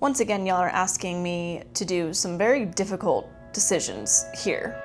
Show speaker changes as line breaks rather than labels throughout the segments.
Once again, y'all are asking me to do some very difficult decisions here.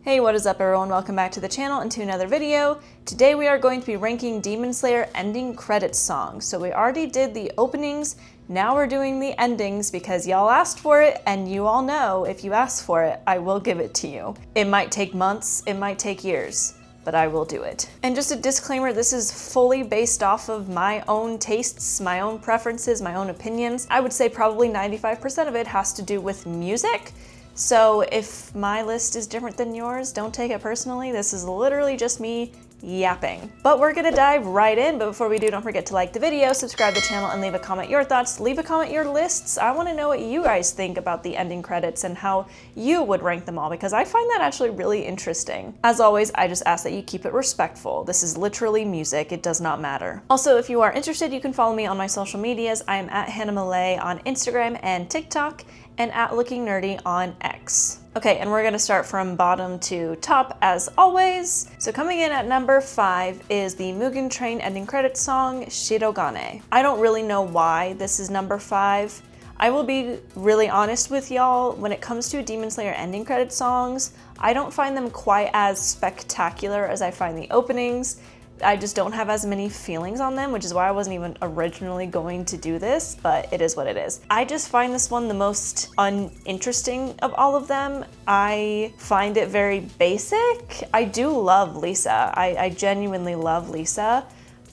Hey, what is up everyone? Welcome back to the channel and to another video. Today we are going to be ranking Demon Slayer ending credits songs. So we already did the openings, now we're doing the endings because y'all asked for it, and you all know if you ask for it, I will give it to you. It might take months, it might take years, but I will do it. And just a disclaimer, this is fully based off of my own tastes, my own preferences, my own opinions. I would say probably 95% of it has to do with music. So if my list is different than yours, don't take it personally. This is literally just me yapping. But we're gonna dive right in, but before we do, don't forget to like the video, subscribe to the channel, and leave a comment your thoughts. Leave a comment your lists. I wanna know what you guys think about the ending credits and how you would rank them all, because I find that actually really interesting. As always, I just ask that you keep it respectful. This is literally music, it does not matter. Also, if you are interested, you can follow me on my social medias. I am at Hannah Malay on Instagram and TikTok, and at lookingnerdy on X. Okay, and we're gonna start from bottom to top as always. So coming in at number 5 is the Mugen Train ending credits song, Shidogane. I don't really know why this is number 5. I will be really honest with y'all, when it comes to Demon Slayer ending credits songs, I don't find them quite as spectacular as I find the openings. I just don't have as many feelings on them, which is why I wasn't even originally going to do this, but it is what it is. I just find this one the most uninteresting of all of them. I find it very basic. I do love Lisa. I genuinely love Lisa,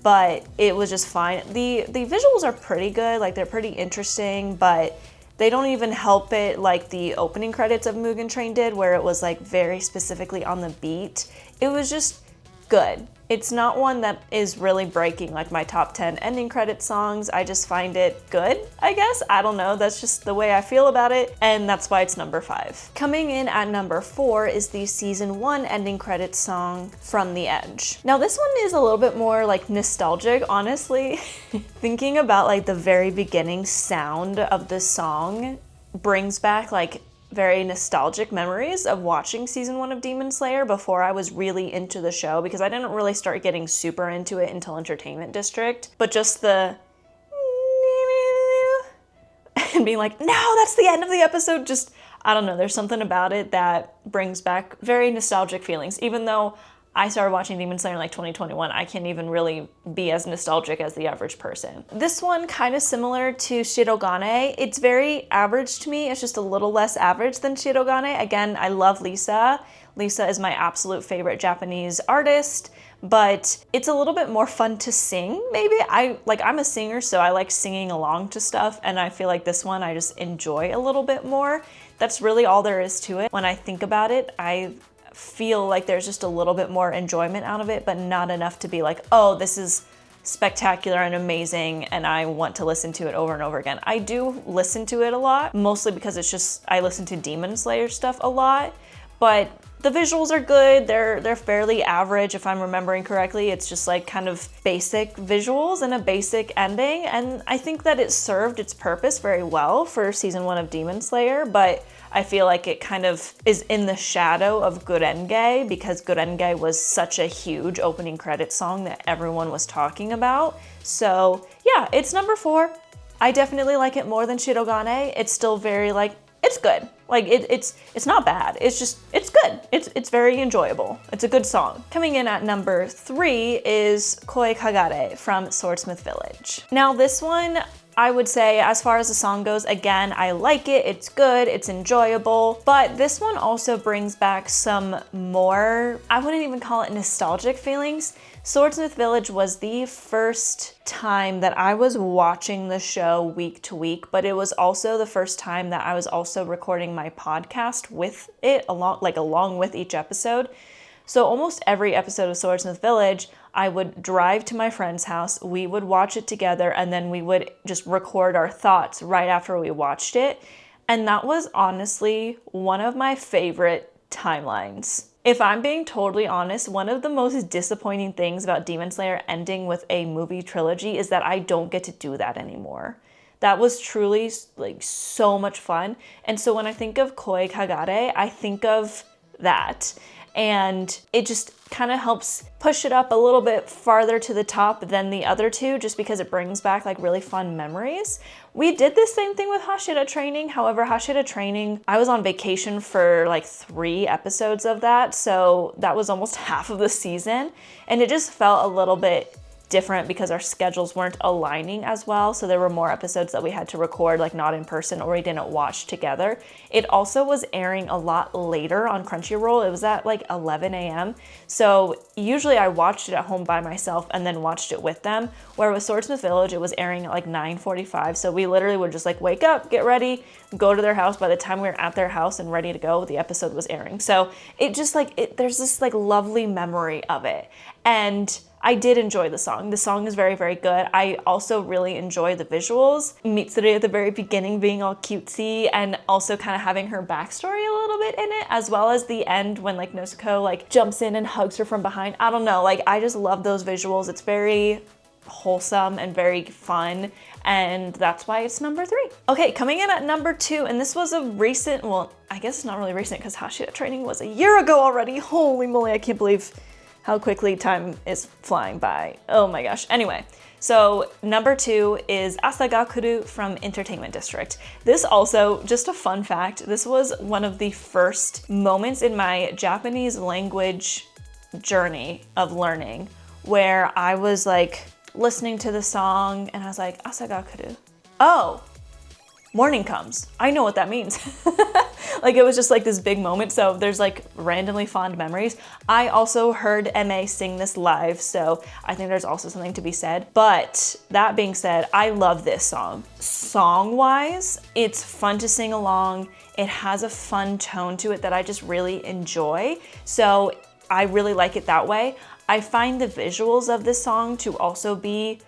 but it was just fine. The visuals are pretty good, like they're pretty interesting, but they don't even help it like the opening credits of Mugen Train did, where it was like very specifically on the beat. It was just good. It's not one that is really breaking like my top 10 ending credit songs. I just find it good, I guess. I don't know, that's just the way I feel about it, and that's why it's number 5. Coming in at number 4 is the season 1 ending credits song, From the Edge. Now this one is a little bit more like nostalgic, honestly. Thinking about like the very beginning sound of this song brings back like very nostalgic memories of watching season 1 of Demon Slayer before I was really into the show, because I didn't really start getting super into it until Entertainment District. But just the and being like, no, that's the end of the episode, just, I don't know, there's something about it that brings back very nostalgic feelings. Even though I started watching Demon Slayer in like 2021, I can't even really be as nostalgic as the average person. This one, kind of similar to Shidogane. It's very average to me. It's just a little less average than Shidogane. Again, I love Lisa. Lisa is my absolute favorite Japanese artist, but it's a little bit more fun to sing, maybe. I'm a singer, so I like singing along to stuff, and I feel like this one I just enjoy a little bit more. That's really all there is to it. When I think about it, I feel like there's just a little bit more enjoyment out of it, but not enough to be like, oh, this is spectacular and amazing and I want to listen to it over and over again. I do listen to it a lot, mostly because it's just, I listen to Demon Slayer stuff a lot, but the visuals are good. They're fairly average if I'm remembering correctly. It's just like kind of basic visuals and a basic ending, and I think that it served its purpose very well for season 1 of Demon Slayer, but I feel like it kind of is in the shadow of Gurenge, because Gurenge was such a huge opening credit song that everyone was talking about. So yeah, it's number 4. I definitely like it more than Shidogane. It's still very like, it's good. Like it's not bad. It's just, it's good. It's very enjoyable. It's a good song. Coming in at number 3 is Koi Kagare from Swordsmith Village. Now this one, I would say, as far as the song goes, again, I like it, it's good, it's enjoyable, but this one also brings back some more, I wouldn't even call it nostalgic feelings. Swordsmith Village was the first time that I was watching the show week to week, but it was also the first time that I was also recording my podcast with it, along with each episode. So almost every episode of Swordsmith Village, I would drive to my friend's house, we would watch it together, and then we would just record our thoughts right after we watched it. And that was honestly one of my favorite timelines. If I'm being totally honest, one of the most disappointing things about Demon Slayer ending with a movie trilogy is that I don't get to do that anymore. That was truly like so much fun. And so when I think of Koi Kagare, I think of that. and it just kind of helps push it up a little bit farther to the top than the other two, just because it brings back like really fun memories. We did the same thing with Hashira Training. However, Hashira Training, I was on vacation for like 3 episodes of that, so that was almost half of the season, and it just felt a little bit different because our schedules weren't aligning as well. So there were more episodes that we had to record like not in person, or we didn't watch together. It also was airing a lot later on Crunchyroll. It was at like 11 a.m. So usually I watched it at home by myself and then watched it with them. Where with Swordsmith Village, it was airing at like 9:45. So we literally would just like wake up, get ready, go to their house. By the time we were at their house and ready to go, the episode was airing. So it just like, there's this like lovely memory of it. And I did enjoy the song. The song is very, very good. I also really enjoy the visuals. Mitsuru at the very beginning being all cutesy, and also kind of having her backstory a little bit in it, as well as the end when like Nozuko like jumps in and hugs her from behind. I don't know, like I just love those visuals. It's very wholesome and very fun, and that's why it's number 3. Okay, coming in at number 2, and this was a recent, well, I guess it's not really recent because Hashira Training was a year ago already. Holy moly, I can't believe how quickly time is flying by. Oh my gosh. Anyway, so number 2 is Asagakuru from Entertainment District. This also, just a fun fact, this was one of the first moments in my Japanese language journey of learning where I was like listening to the song and I was like, Asagakuru. Oh, morning comes. I know what that means. Like it was just like this big moment. So there's like randomly fond memories. I also heard MA sing this live, so I think there's also something to be said. But that being said, I love this song. Song-wise, it's fun to sing along. It has a fun tone to it that I just really enjoy. So I really like it that way. I find the visuals of this song to also be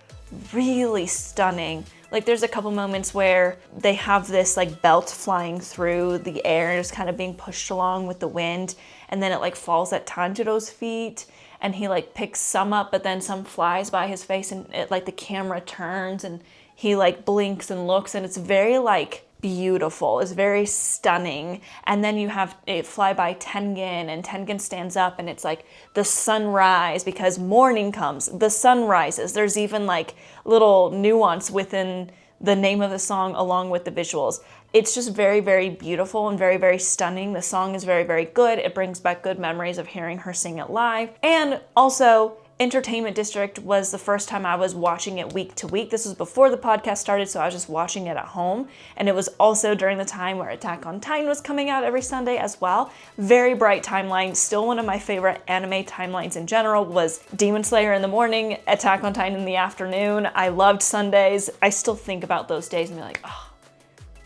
really stunning. Like there's a couple moments where they have this like belt flying through the air and just kind of being pushed along with the wind, and then it like falls at Tanjiro's feet and he like picks some up, but then some flies by his face, and it like the camera turns and he like blinks and looks, and it's very like beautiful. It's very stunning. And then you have it fly by Tengen, and Tengen stands up and it's like the sunrise because morning comes, the sun rises. There's even like little nuance within the name of the song along with the visuals. It's just very, very beautiful and very, very stunning. The song is very, very good. It brings back good memories of hearing her sing it live. And also, Entertainment District was the first time I was watching it week to week. This was before the podcast started, so I was just watching it at home. And it was also during the time where Attack on Titan was coming out every Sunday as well. Very bright timeline. Still one of my favorite anime timelines in general was Demon Slayer in the morning, Attack on Titan in the afternoon. I loved Sundays. I still think about those days and be like, oh,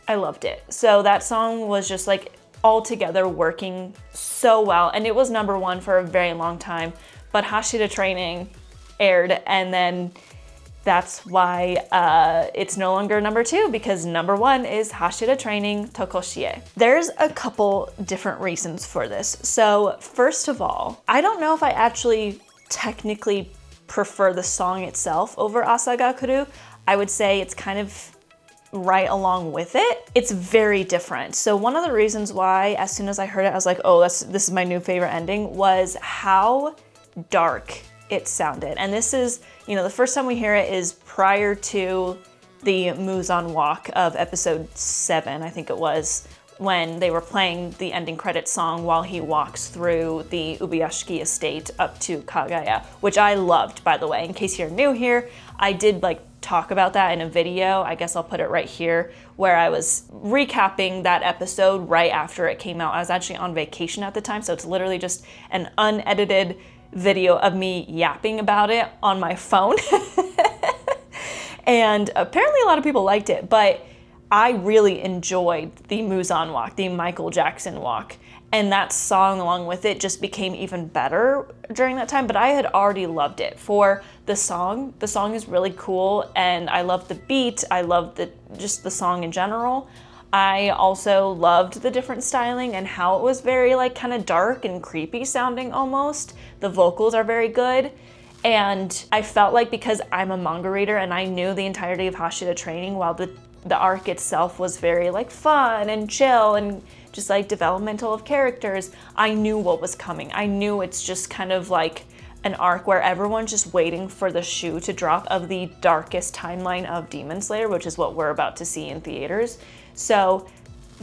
I loved it. So that song was just like all together working so well. And it was number 1 for a very long time. But Hashira Training aired, and then that's why it's no longer number 2, because number 1 is Hashira Training Tokoshier. There's a couple different reasons for this. So first of all, I don't know if I actually technically prefer the song itself over Asagakuru. I would say it's kind of right along with it. It's very different. So one of the reasons why, as soon as I heard it, I was like, oh, this is my new favorite ending, was how dark it sounded. And this is, you know, the first time we hear it is prior to the Muzan walk of episode 7, I think it was, when they were playing the ending credits song while he walks through the Ubuyashiki estate up to Kagaya, which I loved, by the way. In case you're new here, I did like talk about that in a video. I guess I'll put it right here, where I was recapping that episode right after it came out. I was actually on vacation at the time, so it's literally just an unedited video of me yapping about it on my phone. And apparently a lot of people liked it, but I really enjoyed the Muzan walk, the Michael Jackson walk, and that song along with it just became even better during that time. But I had already loved it for the song. The song is really cool, and I love the beat. I love just the song in general. I also loved the different styling and how it was very like kind of dark and creepy sounding almost. The vocals are very good. And I felt like, because I'm a manga reader and I knew the entirety of Hashira Training, while the arc itself was very like fun and chill and just like developmental of characters. I knew what was coming. I knew it's just kind of like an arc where everyone's just waiting for the shoe to drop of the darkest timeline of Demon Slayer, which is what we're about to see in theaters. So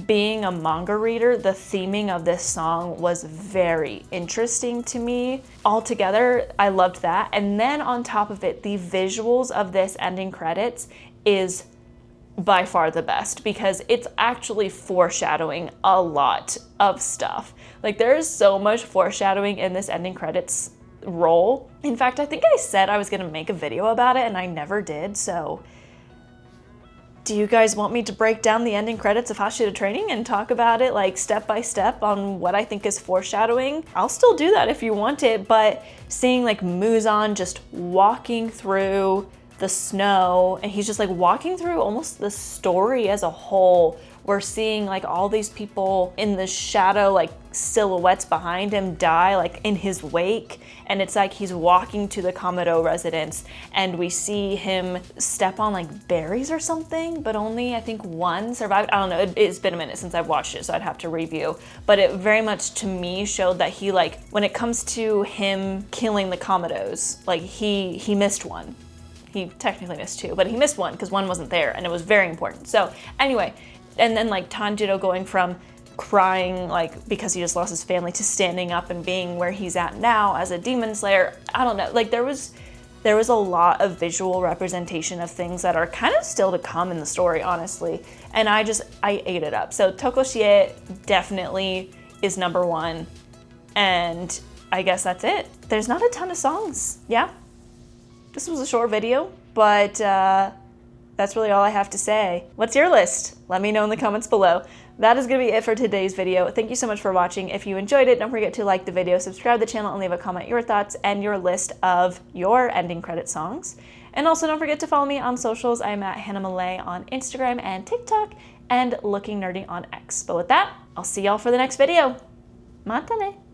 being a manga reader, the theming of this song was very interesting to me. Altogether, I loved that. And then on top of it, the visuals of this ending credits is by far the best because it's actually foreshadowing a lot of stuff. Like there is so much foreshadowing in this ending credits roll. In fact, I think I said I was gonna make a video about it and I never did, so do you guys want me to break down the ending credits of Hashira Training and talk about it like step by step on what I think is foreshadowing? I'll still do that if you want it, but seeing like Muzan just walking through the snow and he's just like walking through almost the story as a whole. We're seeing like all these people in the shadow, like silhouettes behind him die like in his wake. And it's like he's walking to the Kamado residence and we see him step on like berries or something, but only I think one survived. I don't know, it's been a minute since I've watched it, so I'd have to review. But it very much to me showed that he like, when it comes to him killing the Kamados, like he missed one. He technically missed two, but he missed one because one wasn't there and it was very important. So anyway, and then like Tanjiro going from crying like because he just lost his family to standing up and being where he's at now as a demon slayer. I don't know, like there was a lot of visual representation of things that are kind of still to come in the story, honestly. And I ate it up. So Tokoshier definitely is number one. And I guess that's it. There's not a ton of songs. Yeah. This was a short video, but that's really all I have to say. What's your list? Let me know in the comments below. That is gonna be it for today's video. Thank you so much for watching. If you enjoyed it, don't forget to like the video, subscribe to the channel, and leave a comment your thoughts and your list of your ending credit songs. And also don't forget to follow me on socials. I'm at Hannah Malay on Instagram and TikTok, and Looking Nerdy on X. But with that, I'll see y'all for the next video. Matane!